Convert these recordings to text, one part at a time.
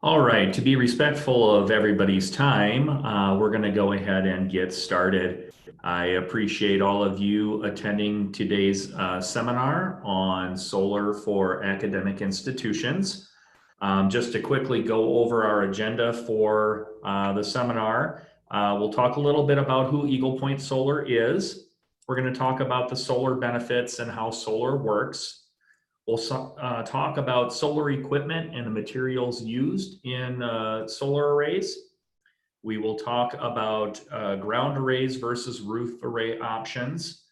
All right, to be respectful of everybody's time, we're going to go ahead and get started. I appreciate all of you attending today's seminar on solar for academic institutions. Just to quickly go over our agenda for the seminar, we'll talk a little bit about who Eagle Point Solar is. We're going to talk about the solar benefits and how solar works. We'll talk about solar equipment and the materials used in solar arrays. We will talk about ground arrays versus roof array options.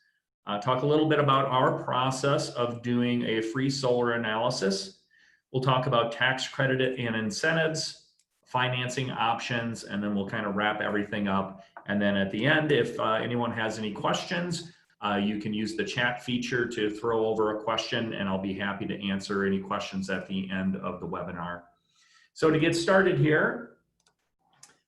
Talk a little bit about our process of doing a free solar analysis. We'll talk about tax credit and incentives, financing options, and then we'll kind of wrap everything up. And then at the end, if anyone has any questions, you can use the chat feature to throw over a question, and I'll be happy to answer any questions at the end of the webinar. So to get started here,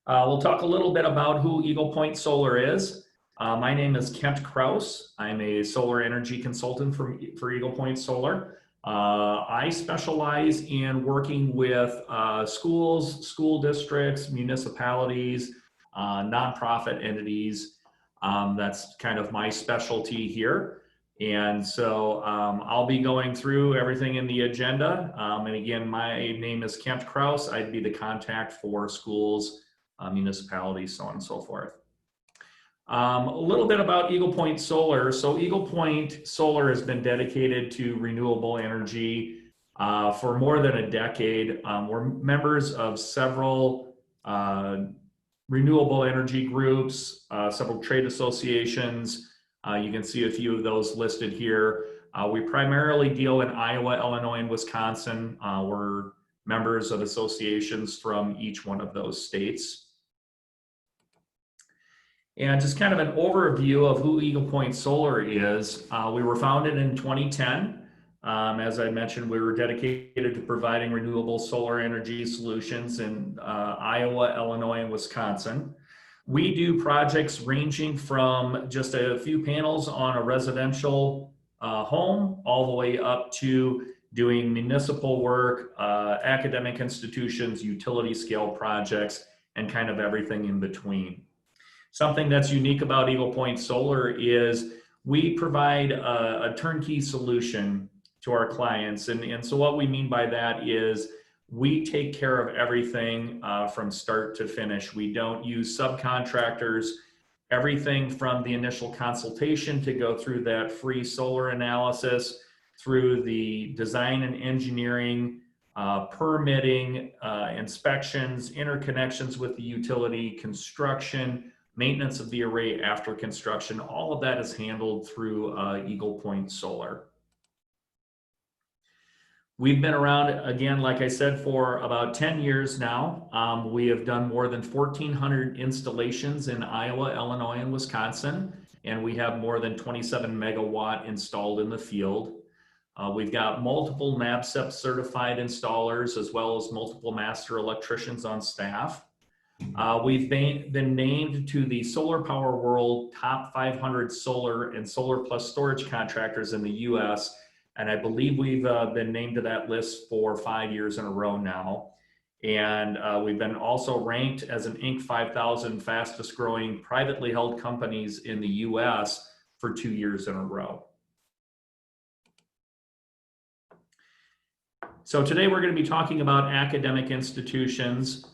we'll talk a little bit about who Eagle Point Solar is. My name is Kent Kraus. I'm a solar energy consultant for Eagle Point Solar. I specialize in working with schools, school districts, municipalities, nonprofit entities. That's kind of my specialty here. And so I'll be going through everything in the agenda. And again, my name is Kent Kraus. I'd be the contact for schools, municipalities, so on and so forth. A little bit about Eagle Point Solar. So Eagle Point Solar has been dedicated to renewable energy for more than a decade. We're members of several renewable energy groups, several trade associations. You can see a few of those listed here. We primarily deal in Iowa, Illinois, and Wisconsin. We're members of associations from each one of those states. And just kind of an overview of who Eagle Point Solar is. We were founded in 2010. As I mentioned, we were dedicated to providing renewable solar energy solutions in Iowa, Illinois, and Wisconsin. We do projects ranging from just a few panels on a residential home all the way up to doing municipal work, academic institutions, utility scale projects, and kind of everything in between. Something that's unique about Eagle Point Solar is we provide a turnkey solution to our clients. And so what we mean by that is we take care of everything from start to finish. We don't use subcontractors. Everything from the initial consultation to go through that free solar analysis, through the design and engineering, permitting, inspections, interconnections with the utility, construction, maintenance of the array after construction, all of that is handled through Eagle Point Solar. We've been around, again, like I said, for about 10 years now. We have done more than 1,400 installations in Iowa, Illinois, and Wisconsin, and we have more than 27 megawatt installed in the field. We've got multiple NABCEP certified installers, as well as multiple master electricians on staff. We've been named to the Solar Power World Top 500 Solar and Solar Plus Storage Contractors in the US, and I believe we've been named to that list for 5 years in a row now. And we've been also ranked as an Inc. 5000 fastest growing privately held companies in the US for 2 years in a row. So today we're going to be talking about academic institutions.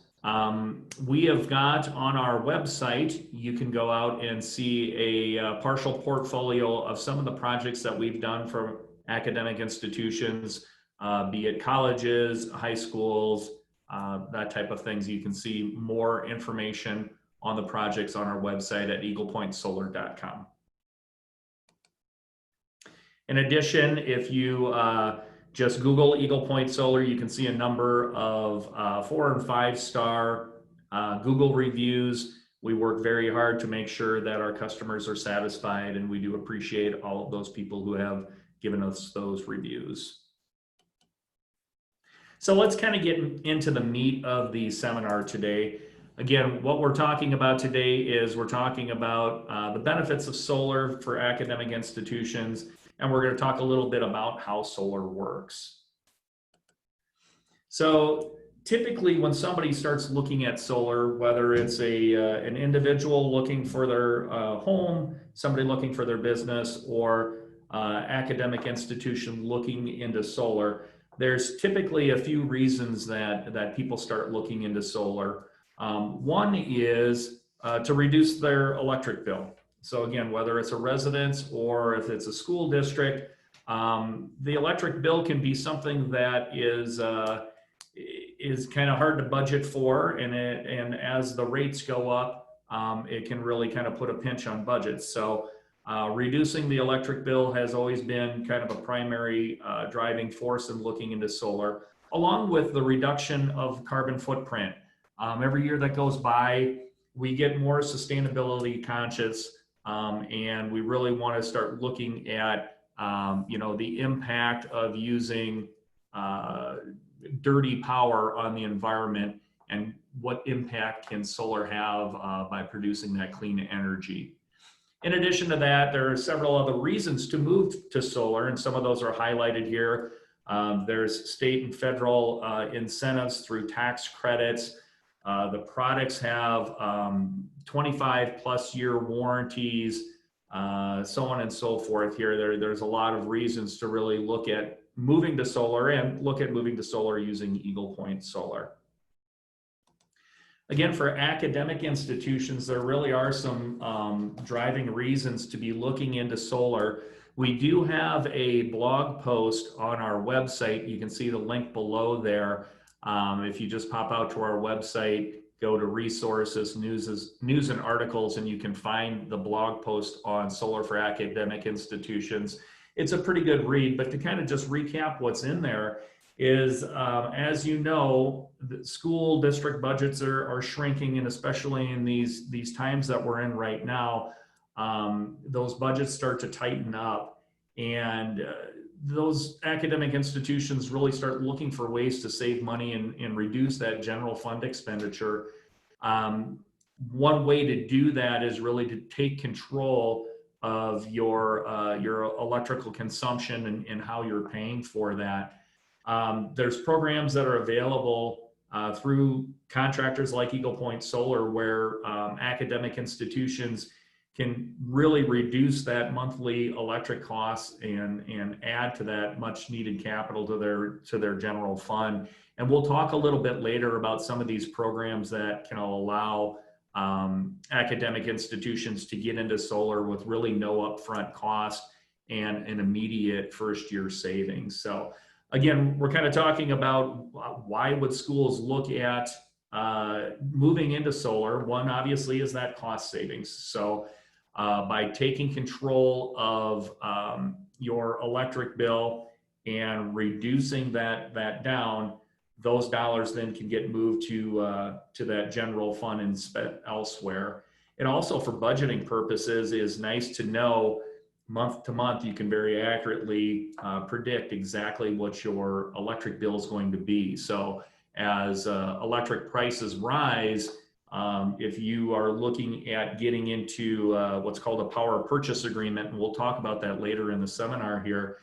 We have got on our website, you can go out and see a partial portfolio of some of the projects that we've done for academic institutions, be it colleges, high schools, that type of things. You can see more information on the projects on our website at eaglepointsolar.com. In addition, if you just Google Eagle Point Solar, you can see a number of 4- and 5-star Google reviews. We work very hard to make sure that our customers are satisfied, and we do appreciate all of those people who have given us those reviews. So let's kind of get into the meat of the seminar today. Again, what we're talking about today is we're talking about the benefits of solar for academic institutions, and we're going to talk a little bit about how solar works. So typically when somebody starts looking at solar, whether it's an individual looking for their home, somebody looking for their business, or academic institution looking into solar, there's typically a few reasons that people start looking into solar. One is to reduce their electric bill. So again, whether it's a residence or if it's a school district, the electric bill can be something that is kind of hard to budget for, and as the rates go up, it can really kind of put a pinch on budgets. So reducing the electric bill has always been kind of a primary driving force in looking into solar, along with the reduction of carbon footprint. Every year that goes by, we get more sustainability conscious, and we really want to start looking at the impact of using dirty power on the environment, and what impact can solar have by producing that clean energy. In addition to that, there are several other reasons to move to solar, and some of those are highlighted here. There's state and federal incentives through tax credits. The products have 25 plus year warranties, so on and so forth here. There's a lot of reasons to really look at moving to solar, and look at moving to solar using Eagle Point Solar. Again, for academic institutions, there really are some driving reasons to be looking into solar. We do have a blog post on our website. You can see the link below there. If you just pop out to our website, go to resources, news and articles, and you can find the blog post on solar for academic institutions. It's a pretty good read, but to kind of just recap what's in there is, as you know, the school district budgets are shrinking, and especially in these times that we're in right now, those budgets start to tighten up, and those academic institutions really start looking for ways to save money and reduce that general fund expenditure. One way to do that is really to take control of your electrical consumption and how you're paying for that. There's programs that are available through contractors like Eagle Point Solar, where academic institutions can really reduce that monthly electric costs and add to that much needed capital to their general fund. And we'll talk a little bit later about some of these programs that can allow academic institutions to get into solar with really no upfront cost and an immediate first year savings. So again, we're kind of talking about why would schools look at moving into solar. One, obviously, is that cost savings. So by taking control of your electric bill and reducing that down, those dollars then can get moved to that general fund and spent elsewhere. It also, for budgeting purposes, is nice to know month to month you can very accurately predict exactly what your electric bill is going to be. So as electric prices rise, if you are looking at getting into what's called a power purchase agreement, and we'll talk about that later in the seminar here,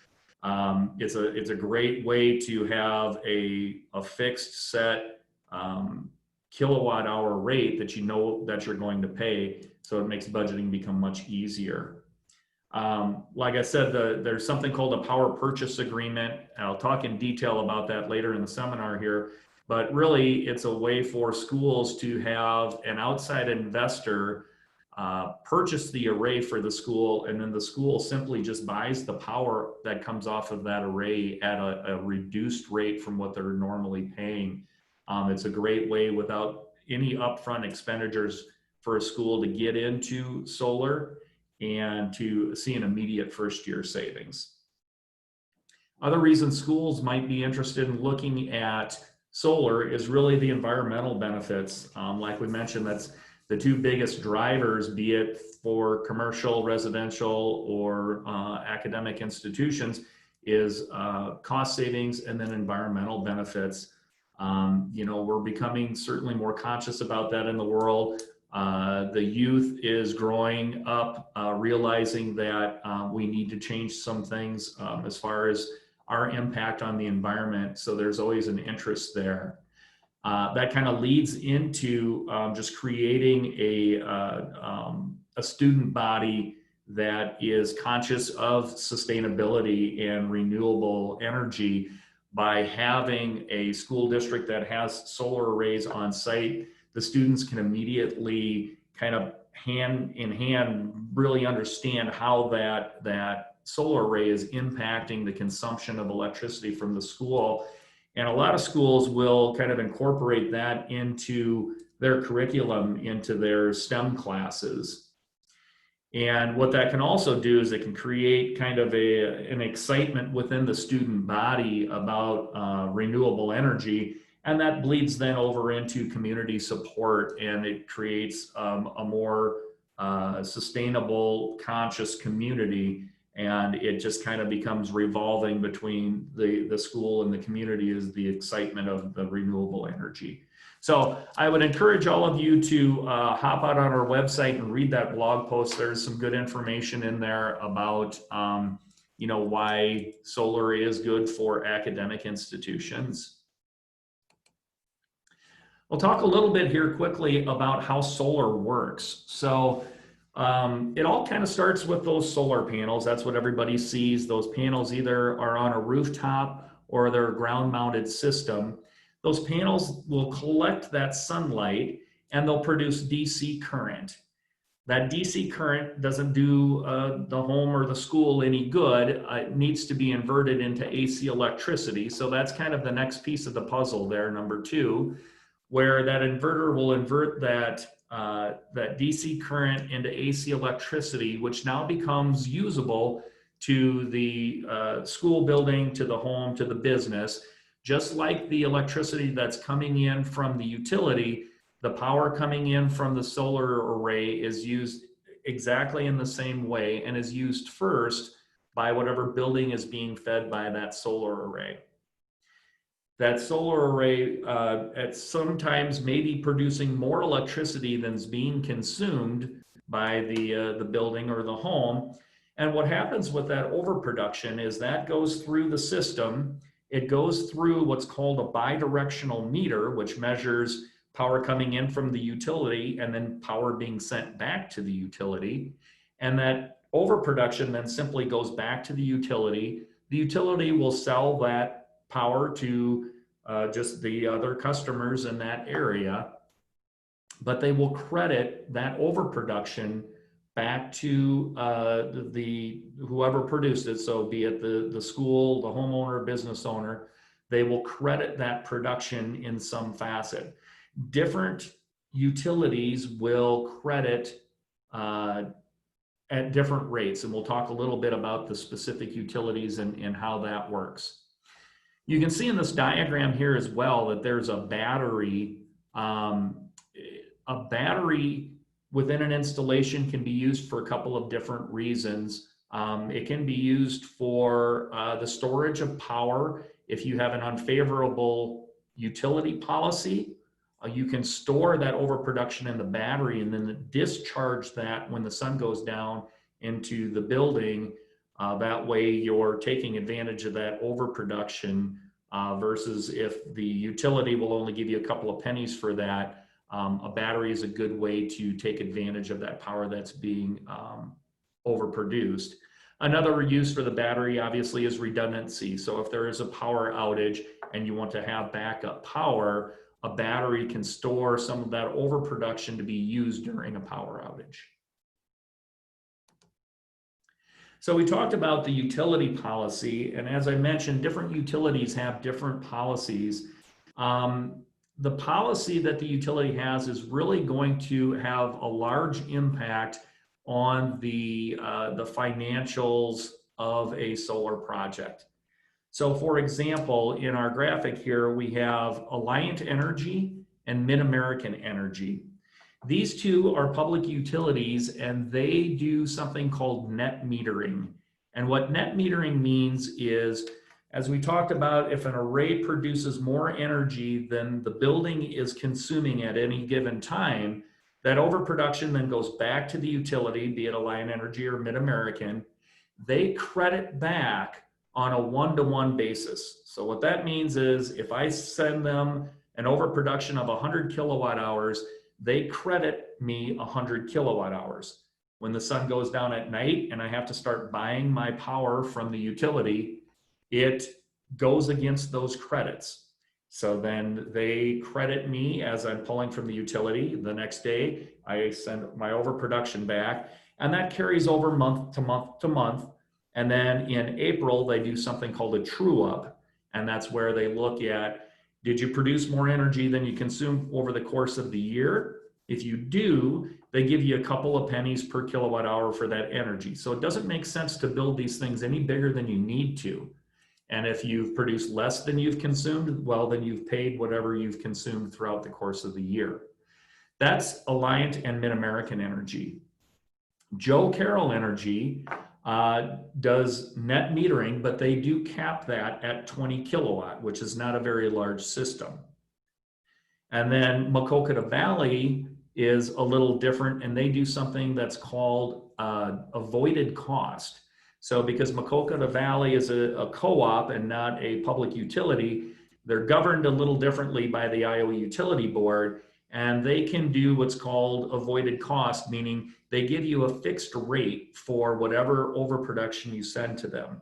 it's a great way to have a fixed set kilowatt hour rate that you know that you're going to pay, so it makes budgeting become much easier. Like I said, there's something called a power purchase agreement. I'll talk in detail about that later in the seminar here, but really it's a way for schools to have an outside investor purchase the array for the school, and then the school simply just buys the power that comes off of that array at a reduced rate from what they're normally paying. It's a great way, without any upfront expenditures, for a school to get into solar and to see an immediate first year savings. Other reasons schools might be interested in looking at solar is really the environmental benefits. Like we mentioned, that's the two biggest drivers, be it for commercial, residential, or academic institutions, is cost savings and then environmental benefits. We're becoming certainly more conscious about that in the world. The youth is growing up realizing that we need to change some things as far as our impact on the environment. So there's always an interest there. That kind of leads into just creating a student body that is conscious of sustainability and renewable energy. By having a school district that has solar arrays on site, the students can immediately kind of hand in hand really understand how that solar array is impacting the consumption of electricity from the school. And a lot of schools will kind of incorporate that into their curriculum, into their STEM classes. And what that can also do is it can create kind of an excitement within the student body about renewable energy. And that bleeds then over into community support, and it creates a more sustainable, conscious community. And it just kind of becomes revolving between the school and the community is the excitement of the renewable energy. So I would encourage all of you to hop out on our website and read that blog post. There's some good information in there about, why solar is good for academic institutions. We'll talk a little bit here quickly about how solar works. So it all kind of starts with those solar panels. That's what everybody sees. Those panels either are on a rooftop or they're a ground-mounted system. Those panels will collect that sunlight and they'll produce DC current. That DC current doesn't do the home or the school any good. It needs to be inverted into AC electricity. So that's kind of the next piece of the puzzle there, number 2, where that inverter will invert that DC current into AC electricity, which now becomes usable to the school building, to the home, to the business. Just like the electricity that's coming in from the utility, the power coming in from the solar array is used exactly in the same way and is used first by whatever building is being fed by that solar array. That solar array at sometimes may be producing more electricity than is being consumed by the building or the home. And what happens with that overproduction is that goes through the system. It goes through what's called a bidirectional meter, which measures power coming in from the utility and then power being sent back to the utility. And that overproduction then simply goes back to the utility. The utility will sell that power to just the other customers in that area, but they will credit that overproduction back to the whoever produced it. So be it the school, the homeowner, business owner, they will credit that production in some facet. Different utilities will credit at different rates, and we'll talk a little bit about the specific utilities and how that works. You can see in this diagram here as well that there's a battery. A battery within an installation can be used for a couple of different reasons. It can be used for the storage of power. If you have an unfavorable utility policy, you can store that overproduction in the battery and then discharge that when the sun goes down into the building. That way you're taking advantage of that overproduction versus if the utility will only give you a couple of pennies for that. A battery is a good way to take advantage of that power that's being overproduced. Another use for the battery obviously is redundancy. So if there is a power outage and you want to have backup power, a battery can store some of that overproduction to be used during a power outage. So we talked about the utility policy, and as I mentioned, different utilities have different policies. The policy that the utility has is really going to have a large impact on the financials of a solar project. So for example, in our graphic here, we have Alliant Energy and Mid-American Energy. These two are public utilities and they do something called net metering. And what net metering means is, as we talked about, if an array produces more energy than the building is consuming at any given time, that overproduction then goes back to the utility, be it Alliant Energy or Mid-American. They credit back on a one-to-one basis. So what that means is if I send them an overproduction of 100 kilowatt hours, they credit me 100 kilowatt hours. When the sun goes down at night and I have to start buying my power from the utility, it goes against those credits. So then they credit me as I'm pulling from the utility. The next day, I send my overproduction back, and that carries over month to month to month. And then in April, they do something called a true up. And that's where they look at, did you produce more energy than you consumed over the course of the year? If you do, they give you a couple of pennies per kilowatt hour for that energy. So it doesn't make sense to build these things any bigger than you need to. And if you've produced less than you've consumed, well, then you've paid whatever you've consumed throughout the course of the year. That's Alliant and Mid-American Energy. Joe Carroll Energy does net metering, but they do cap that at 20 kilowatt, which is not a very large system. And then Maquoketa Valley is a little different, and they do something that's called avoided cost. So because Maquoketa Valley is a co-op and not a public utility, they're governed a little differently by the Iowa Utility Board, and they can do what's called avoided cost, meaning they give you a fixed rate for whatever overproduction you send to them.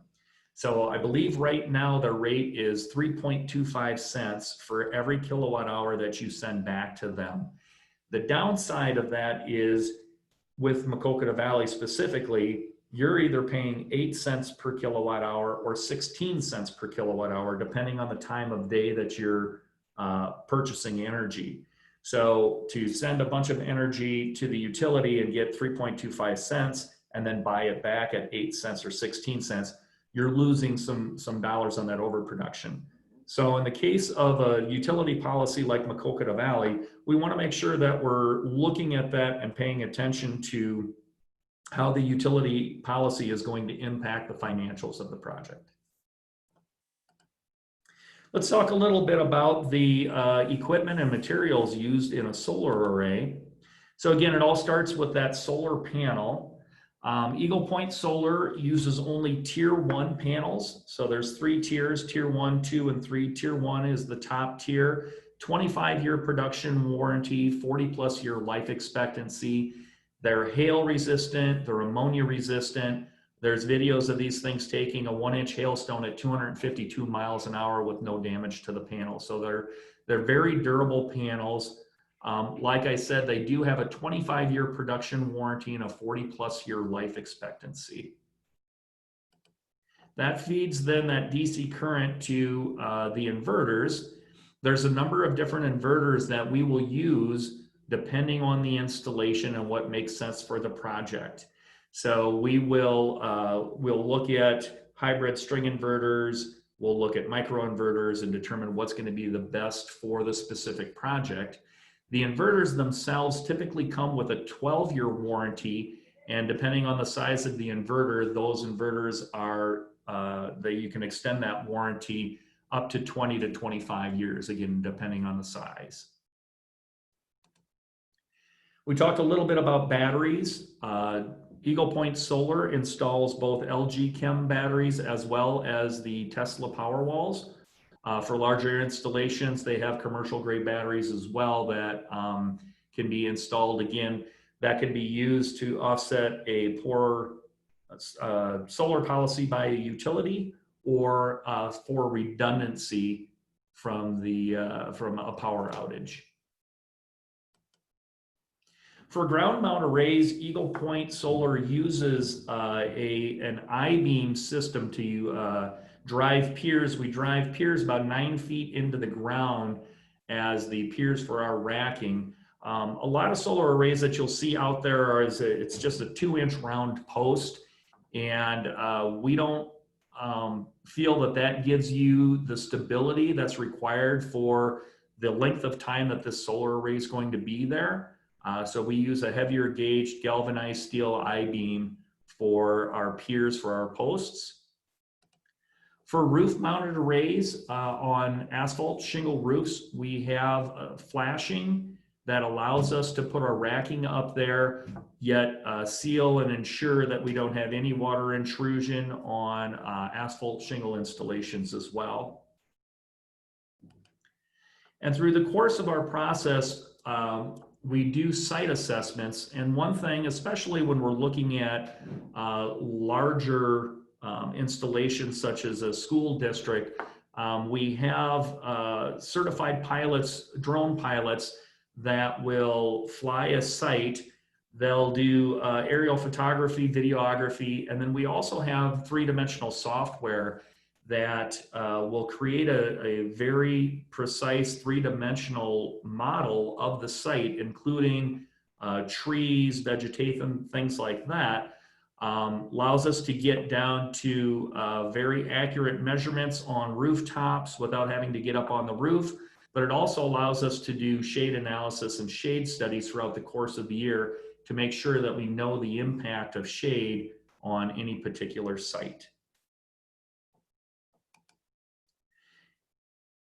So I believe right now the rate is 3.25 cents for every kilowatt hour that you send back to them. The downside of that is with Maquoketa Valley specifically, you're either paying 8 cents per kilowatt hour or 16 cents per kilowatt hour, depending on the time of day that you're purchasing energy. So to send a bunch of energy to the utility and get 3.25 cents and then buy it back at 8 cents or 16 cents, you're losing some dollars on that overproduction. So in the case of a utility policy like Maquoketa Valley, we want to make sure that we're looking at that and paying attention to how the utility policy is going to impact the financials of the project. Let's talk a little bit about the equipment and materials used in a solar array. So again, it all starts with that solar panel. Eagle Point Solar uses only tier 1 panels. So there's 3 tiers, tier 1, 2, and 3. Tier 1 is the top tier, 25-year production warranty, 40+ year life expectancy. They're hail resistant, they're ammonia resistant. There's videos of these things taking a 1-inch hailstone at 252 miles an hour with no damage to the panel. So they're very durable panels. Like I said, they do have a 25-year production warranty and a 40+ year life expectancy. That feeds then that DC current to the inverters. There's a number of different inverters that we will use depending on the installation and what makes sense for the project. So we will we'll look at hybrid string inverters, we'll look at microinverters and determine what's going to be the best for the specific project. The inverters themselves typically come with a 12-year warranty, and depending on the size of the inverter, those inverters are you can extend that warranty up to 20 to 25 years, again, depending on the size. We talked a little bit about batteries. Eagle Point Solar installs both LG Chem batteries as well as the Tesla Powerwalls. For larger installations, they have commercial grade batteries as well that can be installed. Again, that can be used to offset a poor solar policy by a utility or for redundancy from a power outage. For ground mount arrays, Eagle Point Solar uses an I-beam system to drive piers. We drive piers about 9 feet into the ground as the piers for our racking. A lot of solar arrays that you'll see out there it's just a 2-inch round post, and we don't feel that gives you the stability that's required for the length of time that this solar array is going to be there. So we use a heavier gauge galvanized steel I-beam for our piers for our posts. For roof mounted arrays on asphalt shingle roofs, we have flashing that allows us to put our racking up there, yet seal and ensure that we don't have any water intrusion on asphalt shingle installations as well. And through the course of our process, we do site assessments. And one thing, especially when we're looking at larger installations such as a school district, we have certified pilots, drone pilots, that will fly a site. They'll do aerial photography, videography, and then we also have three-dimensional software that will create a very precise three-dimensional model of the site, including trees, vegetation, things like that. Allows us to get down to very accurate measurements on rooftops without having to get up on the roof, but it also allows us to do shade analysis and shade studies throughout the course of the year to make sure that we know the impact of shade on any particular site.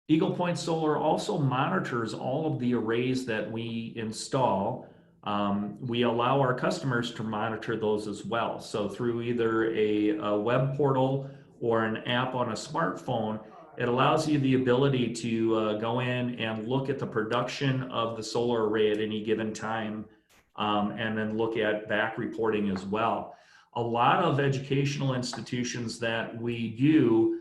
Eagle Point Solar also monitors all of the arrays that we install. We allow our customers to monitor those as well. So through either a web portal or an app on a smartphone, it allows you the ability to go in and look at the production of the solar array at any given time, and then look at back reporting as well. A lot of educational institutions that we do,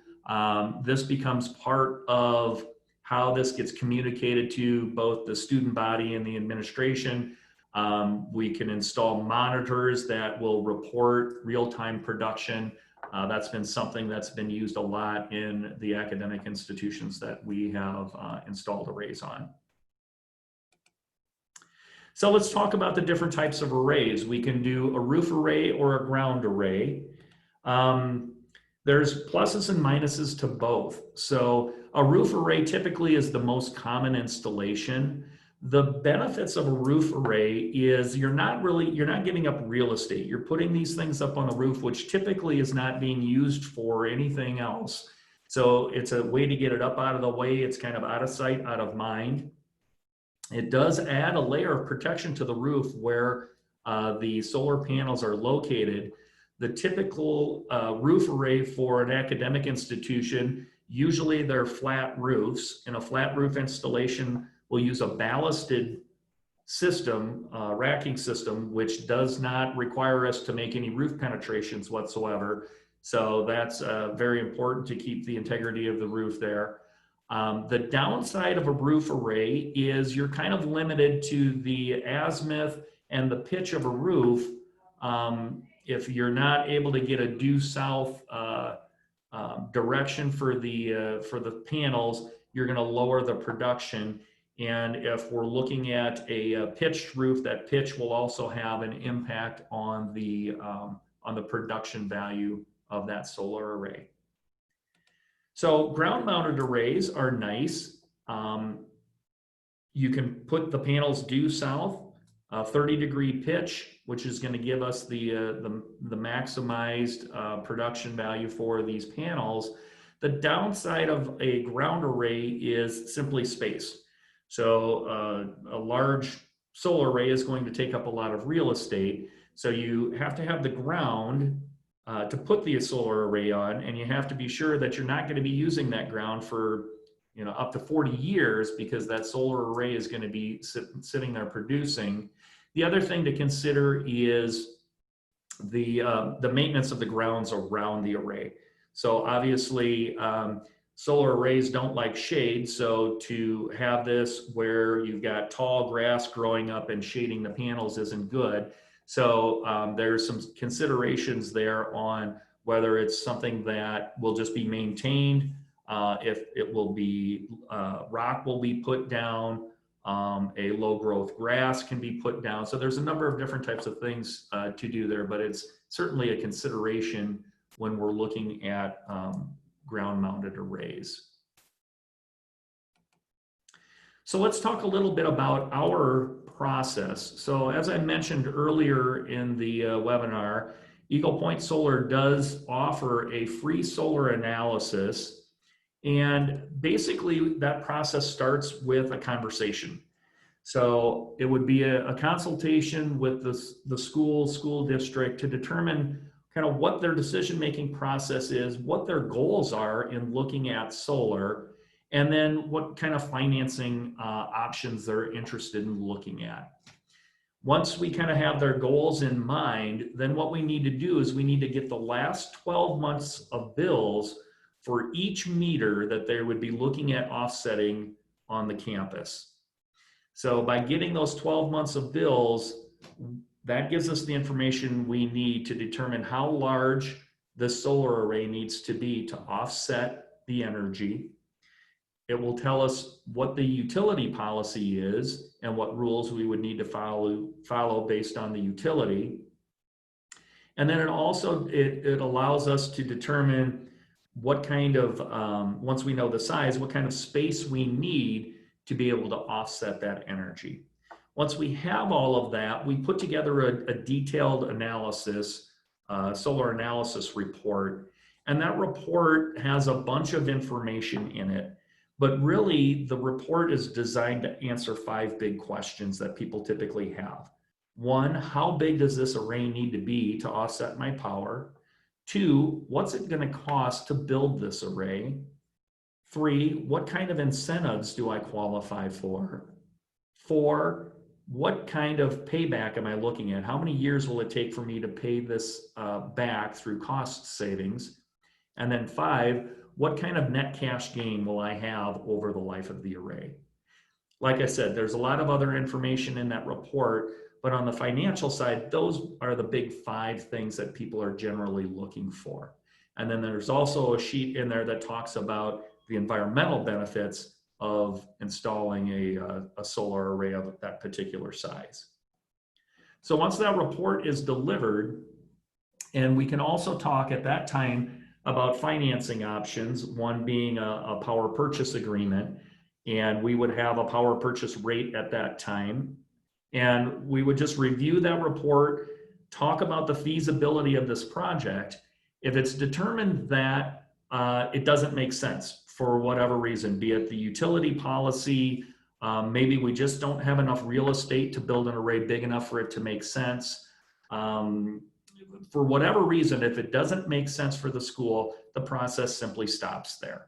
this becomes part of how this gets communicated to both the student body and the administration. We can install monitors that will report real-time production. That's been something that's been used a lot in the academic institutions that we have installed arrays on. So let's talk about the different types of arrays. We can do a roof array or a ground array. There's pluses and minuses to both. So a roof array typically is the most common installation. The benefits of a roof array is you're not giving up real estate. You're putting these things up on the roof, which typically is not being used for anything else. So it's a way to get it up out of the way. It's kind of out of sight, out of mind. It does add a layer of protection to the roof where the solar panels are located. The typical roof array for an academic institution, usually they're flat roofs. In a flat roof installation, we'll use a ballasted system, racking system, which does not require us to make any roof penetrations whatsoever. So that's very important to keep the integrity of the roof there. The downside of a roof array is you're kind of limited to the azimuth and the pitch of a roof. If you're not able to get a due south direction for the panels, you're going to lower the production. And if we're looking at a pitched roof, that pitch will also have an impact on the production value of that solar array. So ground-mounted arrays are nice. You can put the panels due south, 30-degree pitch, which is going to give us the maximized production value for these panels. The downside of a ground array is simply space. So a large solar array is going to take up a lot of real estate. So you have to have the ground to put the solar array on, and you have to be sure that you're not going to be using that ground for up to 40 years, because that solar array is going to be sitting there producing. The other thing to consider is the maintenance of the grounds around the array. So obviously, solar arrays don't like shade, so to have this where you've got tall grass growing up and shading the panels isn't good. So there's some considerations there on whether it's something that will just be maintained, if it will be, rock will be put down, a low growth grass can be put down. So there's a number of different types of things to do there, but it's certainly a consideration when we're looking at ground mounted arrays. So let's talk a little bit about our process. So as I mentioned earlier in the webinar, Eagle Point Solar does offer a free solar analysis. And basically that process starts with a conversation. So it would be a consultation with the school district to determine kind of what their decision-making process is, what their goals are in looking at solar, and then what kind of financing options they're interested in looking at. Once we kind of have their goals in mind, then what we need to do is we need to get the last 12 months of bills for each meter that they would be looking at offsetting on the campus. So by getting those 12 months of bills, that gives us the information we need to determine how large the solar array needs to be to offset the energy. It will tell us what the utility policy is and what rules we would need to follow based on the utility. And then it also, it allows us to determine what kind of, once we know the size, what kind of space we need to be able to offset that energy. Once we have all of that, we put together a detailed analysis, solar analysis report, and that report has a bunch of information in it. But really, the report is designed to answer 5 big questions that people typically have. 1, how big does this array need to be to offset my power? 2, what's it going to cost to build this array? 3, what kind of incentives do I qualify for? 4, what kind of payback am I looking at? How many years will it take for me to pay this back through cost savings? And then 5, what kind of net cash gain will I have over the life of the array? Like I said, there's a lot of other information in that report, but on the financial side, those are the big 5 things that people are generally looking for. And then there's also a sheet in there that talks about the environmental benefits of installing a solar array of that particular size. So once that report is delivered, and we can also talk at that time about financing options, one being a power purchase agreement, and we would have a power purchase rate at that time. And we would just review that report, talk about the feasibility of this project. If it's determined that it doesn't make sense for whatever reason, be it the utility policy, maybe we just don't have enough real estate to build an array big enough for it to make sense. For whatever reason, if it doesn't make sense for the school, the process simply stops there.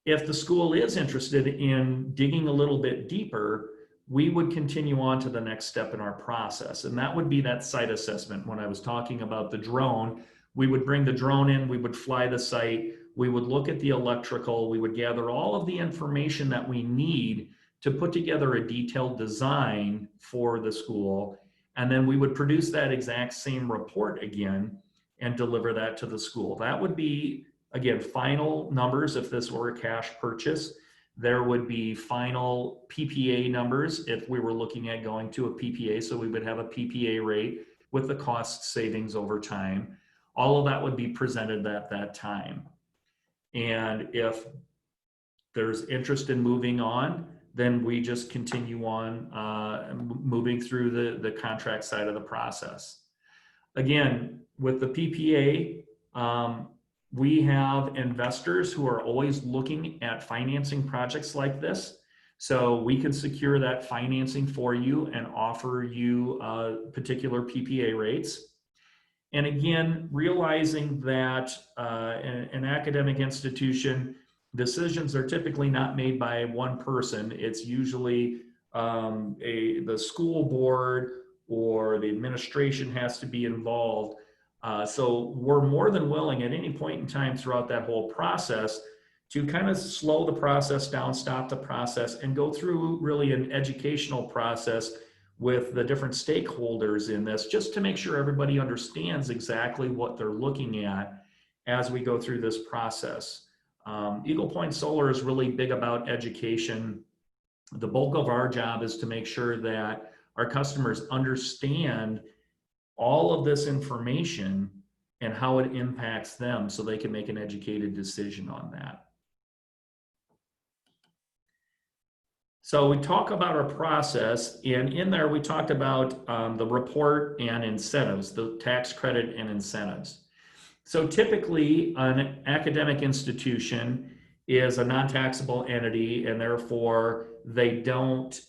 If the school is interested in digging a little bit deeper, we would continue on to the next step in our process. And that would be that site assessment. When I was talking about the drone, we would bring the drone in, we would fly the site, we would look at the electrical, we would gather all of the information that we need to put together a detailed design for the school. And then we would produce that exact same report again and deliver that to the school. That would be, again, final numbers if this were a cash purchase. There would be final PPA numbers if we were looking at going to a PPA. So we would have a PPA rate with the cost savings over time. All of that would be presented at that time. And if there's interest in moving on, then we just continue on moving through the contract side of the process. Again, with the PPA, we have investors who are always looking at financing projects like this. So we can secure that financing for you and offer you particular PPA rates. And again, realizing that an academic institution, decisions are typically not made by one person. It's usually the school board or the administration has to be involved. So we're more than willing at any point in time throughout that whole process to kind of slow the process down, stop the process, and go through really an educational process with the different stakeholders in this, just to make sure everybody understands exactly what they're looking at as we go through this process. Eagle Point Solar is really big about education. The bulk of our job is to make sure that our customers understand all of this information and how it impacts them so they can make an educated decision on that. So we talk about our process, and in there we talked about the report and incentives, the tax credit and incentives. So typically an academic institution is a non-taxable entity, and therefore they don't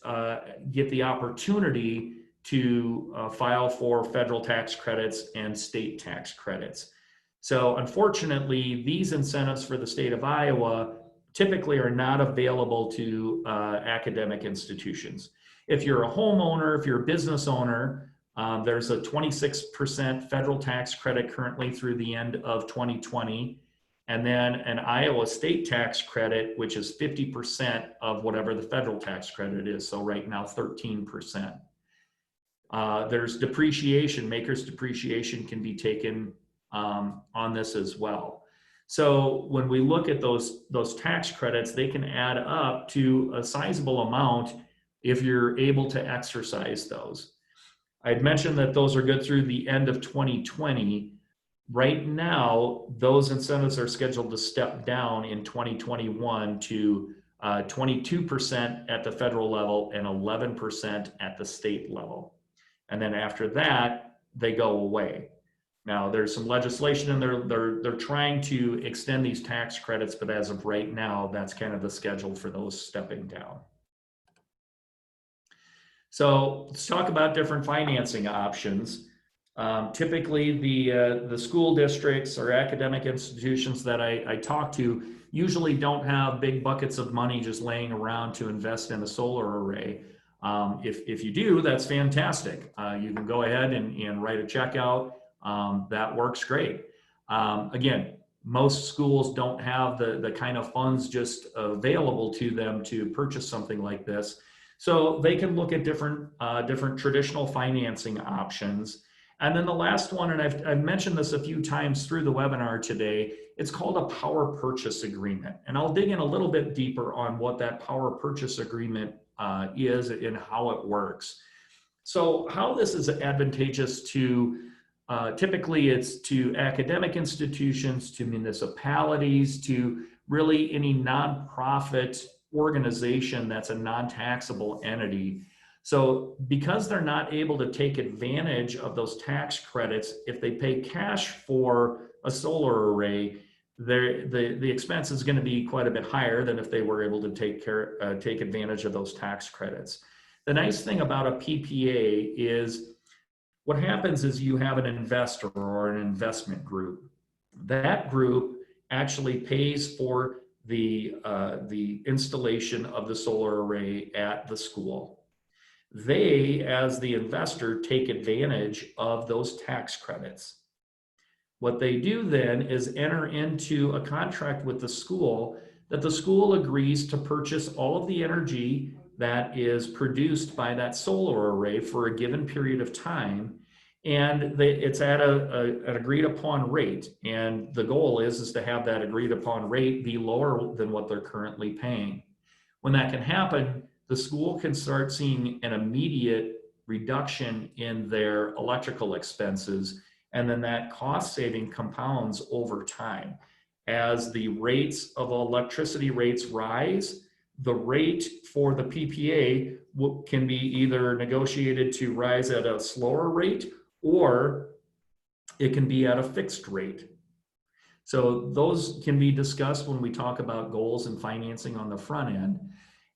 get the opportunity to file for federal tax credits and state tax credits. So unfortunately, these incentives for the state of Iowa typically are not available to academic institutions. If you're a homeowner, if you're a business owner, there's a 26% federal tax credit currently through the end of 2020. And then an Iowa state tax credit, which is 50% of whatever the federal tax credit is. So right now, 13%. There's depreciation, maker's depreciation can be taken on this as well. So when we look at those tax credits, they can add up to a sizable amount if you're able to exercise those. I'd mentioned that those are good through the end of 2020. Right now, those incentives are scheduled to step down in 2021 to 22% at the federal level and 11% at the state level. And then after that, they go away. Now, there's some legislation and they're trying to extend these tax credits, but as of right now, that's kind of the schedule for those stepping down. So let's talk about different financing options. Typically, the school districts or academic institutions that I talk to usually don't have big buckets of money just laying around to invest in a solar array. If you do, that's fantastic. You can go ahead and write a check out. That works great. Again, most schools don't have the kind of funds just available to them to purchase something like this. So they can look at different traditional financing options. And then the last one, and I've mentioned this a few times through the webinar today, it's called a power purchase agreement. And I'll dig in a little bit deeper on what that power purchase agreement is and how it works. So how this is advantageous to, typically it's to academic institutions, to municipalities, to really any nonprofit organization that's a non-taxable entity. So because they're not able to take advantage of those tax credits, if they pay cash for a solar array, the expense is going to be quite a bit higher than if they were able to take advantage of those tax credits. The nice thing about a PPA is what happens is you have an investor or an investment group. That group actually pays for the installation of the solar array at the school. They, as the investor, take advantage of those tax credits. What they do then is enter into a contract with the school that the school agrees to purchase all of the energy that is produced by that solar array for a given period of time. And it's at an agreed upon rate. And the goal is to have that agreed upon rate be lower than what they're currently paying. When that can happen, the school can start seeing an immediate reduction in their electrical expenses. And then that cost saving compounds over time. As the rates of electricity rates rise, the rate for the PPA can be either negotiated to rise at a slower rate, or it can be at a fixed rate. So those can be discussed when we talk about goals and financing on the front end.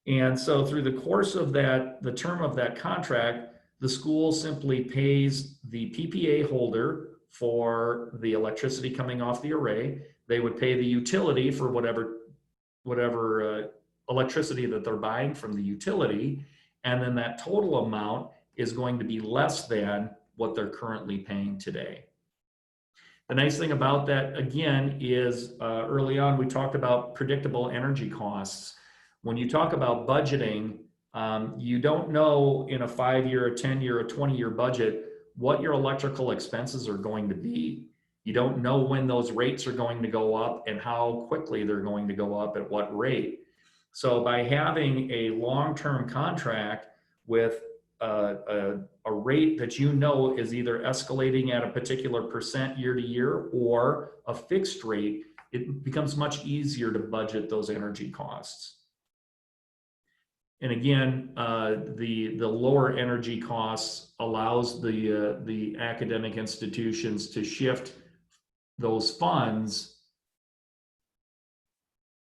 And so through the course of the term of that contract, the school simply pays the PPA holder for the electricity coming off the array. They would pay the utility for whatever electricity that they're buying from the utility. And then that total amount is going to be less than what they're currently paying today. The nice thing about that, again, is early on we talked about predictable energy costs. When you talk about budgeting, you don't know in a 5-year, a 10-year, a 20-year budget what your electrical expenses are going to be. You don't know when those rates are going to go up and how quickly they're going to go up at what rate. So by having a long-term contract with a rate that you know is either escalating at a particular percent year to year or a fixed rate, it becomes much easier to budget those energy costs. And again, the lower energy costs allows the academic institutions to shift those funds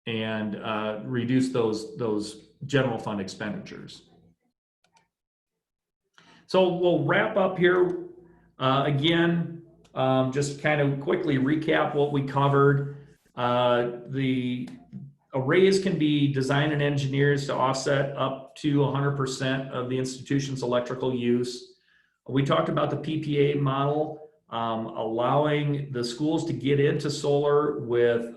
and reduce those general fund expenditures. So we'll wrap up here. Again, just kind of quickly recap what we covered. Arrays can be designed and engineered to offset up to 100% of the institution's electrical use. We talked about the PPA model, allowing the schools to get into solar with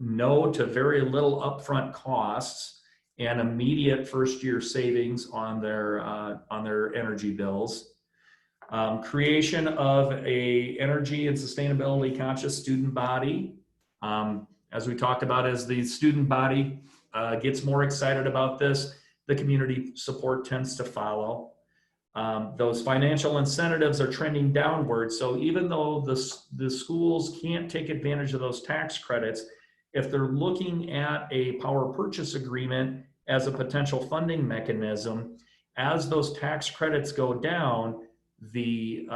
no to very little upfront costs and immediate first-year savings on their energy bills. Creation of a energy and sustainability conscious student body. As we talked about, as the student body gets more excited about this, the community support tends to follow. Those financial incentives are trending downward. So even though the schools can't take advantage of those tax credits, if they're looking at a power purchase agreement as a potential funding mechanism, as those tax credits go down, the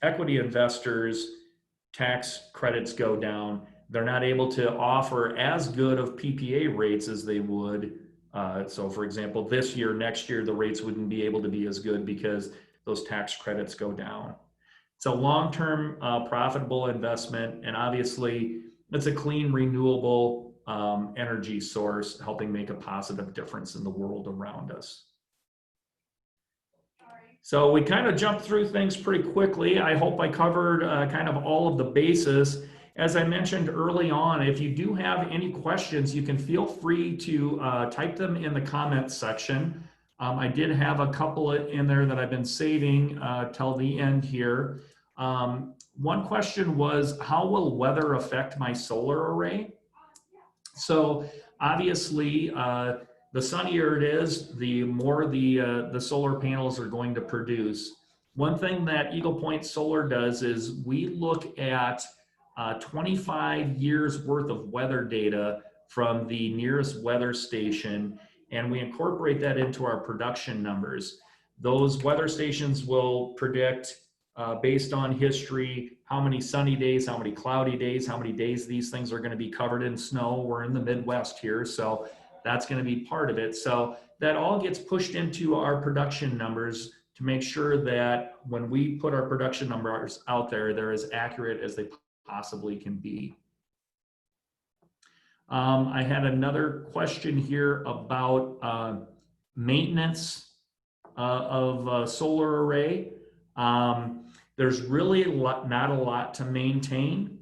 equity investors' tax credits go down. They're not able to offer as good of PPA rates as they would. So for example, this year, next year, the rates wouldn't be able to be as good because those tax credits go down. It's a long-term profitable investment, and obviously it's a clean, renewable energy source, helping make a positive difference in the world around us. So we kind of jumped through things pretty quickly. I hope I covered kind of all of the bases. As I mentioned early on, if you do have any questions, you can feel free to type them in the comments section. I did have a couple in there that I've been saving till the end here. One question was, how will weather affect my solar array? So obviously, the sunnier it is, the more the solar panels are going to produce. One thing that Eagle Point Solar does is we look at 25 years worth of weather data from the nearest weather station, and we incorporate that into our production numbers. Those weather stations will predict based on history, how many sunny days, how many cloudy days, how many days these things are going to be covered in snow. We're in the Midwest here, so that's going to be part of it. So that all gets pushed into our production numbers to make sure that when we put our production numbers out there, they're as accurate as they possibly can be. I had another question here about maintenance of a solar array. There's really not a lot to maintain.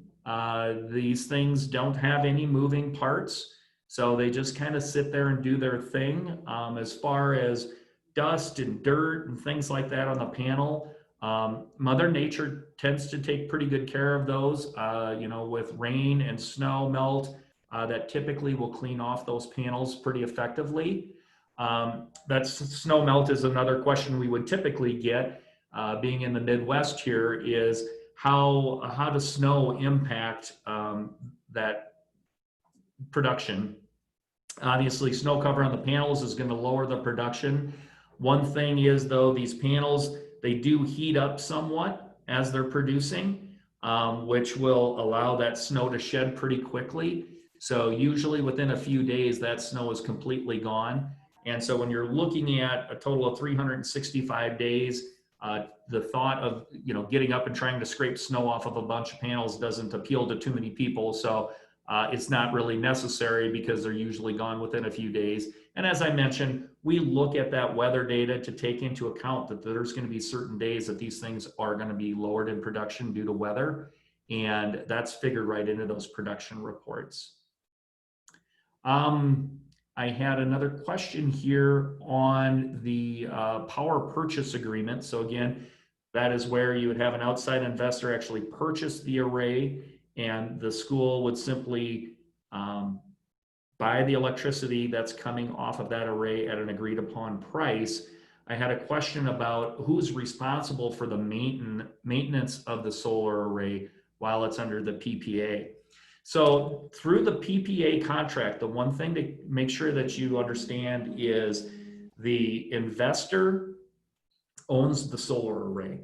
These things don't have any moving parts, so they just kind of sit there and do their thing. As far as dust and dirt and things like that on the panel, Mother Nature tends to take pretty good care of those. You know, with rain and snow melt, that typically will clean off those panels pretty effectively. That snow melt is another question we would typically get. Being in the Midwest here, is how does snow impact that production? Obviously, snow cover on the panels is going to lower the production. One thing is, though, these panels, they do heat up somewhat as they're producing, which will allow that snow to shed pretty quickly. So usually within a few days, that snow is completely gone. And so when you're looking at a total of 365 days, the thought of, you know, getting up and trying to scrape snow off of a bunch of panels doesn't appeal to too many people. So it's not really necessary because they're usually gone within a few days. And as I mentioned, we look at that weather data to take into account that there's going to be certain days that these things are going to be lowered in production due to weather. And that's figured right into those production reports. I had another question here on the power purchase agreement. So again, that is where you would have an outside investor actually purchase the array, and the school would simply buy the electricity that's coming off of that array at an agreed upon price. I had a question about who's responsible for the maintenance of the solar array while it's under the PPA. So through the PPA contract, the one thing to make sure that you understand is the investor owns the solar array.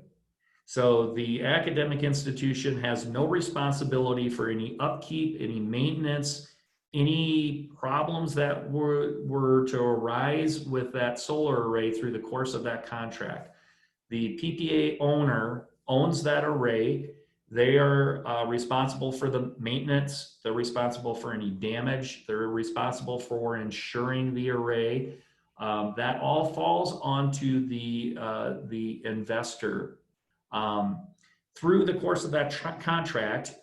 So the academic institution has no responsibility for any upkeep, any maintenance, any problems that were to arise with that solar array through the course of that contract. The PPA owner owns that array. They are responsible for the maintenance. They're responsible for any damage. They're responsible for insuring the array. That all falls onto the investor. Through the course of that contract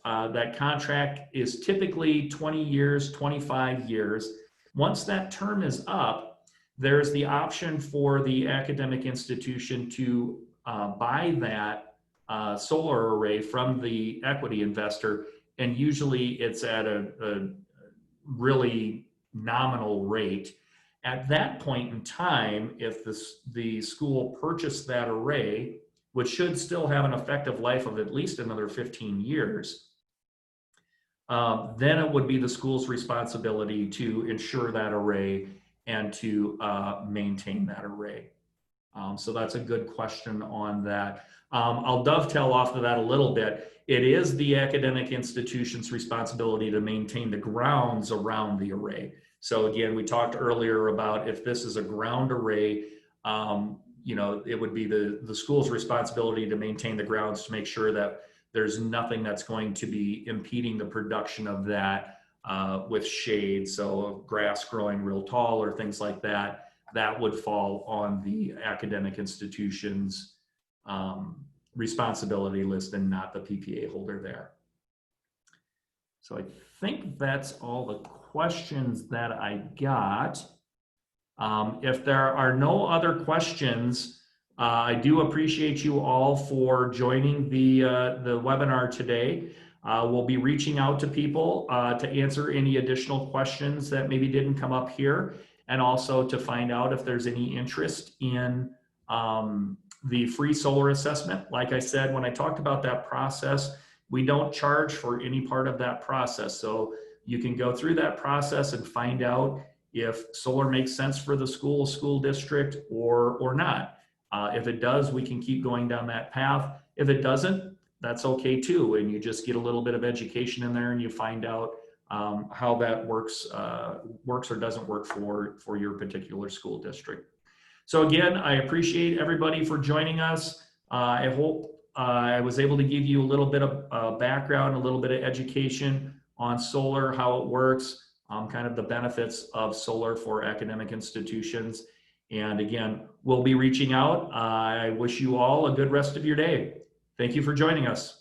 is typically 20 years, 25 years. Once that term is up, there's the option for the academic institution to buy that solar array from the equity investor, and usually it's at a really nominal rate. At that point in time, if the school purchased that array, which should still have an effective life of at least another 15 years, then it would be the school's responsibility to insure that array and to maintain that array. So that's a good question on that. I'll dovetail off of that a little bit. It is the academic institution's responsibility to maintain the grounds around the array. So again, we talked earlier about if this is a ground array, it would be the school's responsibility to maintain the grounds to make sure that there's nothing that's going to be impeding the production of that with shade. So grass growing real tall or things like that, that would fall on the academic institution's responsibility list and not the PPA holder there. So I think that's all the questions that I got. If there are no other questions, I do appreciate you all for joining the webinar today. We'll be reaching out to people to answer any additional questions that maybe didn't come up here, and also to find out if there's any interest in the free solar assessment. Like I said, when I talked about that process, we don't charge for any part of that process. So you can go through that process and find out if solar makes sense for the school district or not. If it does, we can keep going down that path. If it doesn't, that's okay too. And you just get a little bit of education in there and you find out how that works or doesn't work for your particular school district. So again, I appreciate everybody for joining us. I hope I was able to give you a little bit of background, a little bit of education on solar, how it works, kind of the benefits of solar for academic institutions. And again, we'll be reaching out. I wish you all a good rest of your day. Thank you for joining us.